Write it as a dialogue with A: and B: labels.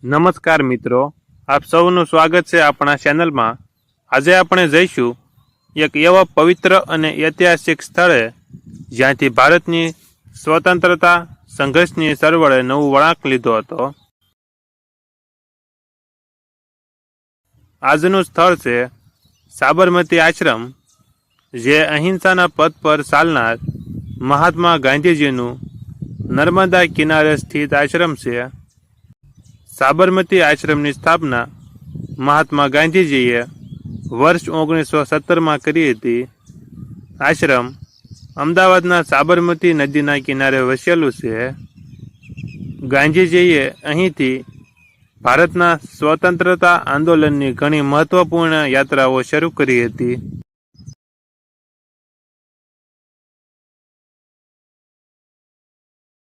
A: નમસ્કાર મિત્રો, આપ સૌનું સ્વાગત છે આપણા ચેનલમાં. આજે આપણે જઈશું એક એવા પવિત્ર અને ઐતિહાસિક સ્થળે જ્યાંથી ભારતની સ્વતંત્રતા સંઘર્ષની ચળવળે નવું વળાંક લીધો હતો. આજનું સ્થળ છે સાબરમતી આશ્રમ, જે અહિંસાના પથ પર ચાલનાર મહાત્મા ગાંધીજીનું નર્મદા કિનારે સ્થિત આશ્રમ છે. સાબરમતી આશ્રમની સ્થાપના મહાત્મા ગાંધીજીએ વર્ષ 1917માં કરી હતી. આશ્રમ અમદાવાદના સાબરમતી નદીના કિનારે વસેલું છે. ગાંધીજીએ અહીંથી ભારતના સ્વતંત્રતા આંદોલનની ઘણી મહત્વપૂર્ણ યાત્રાઓ શરૂ કરી હતી.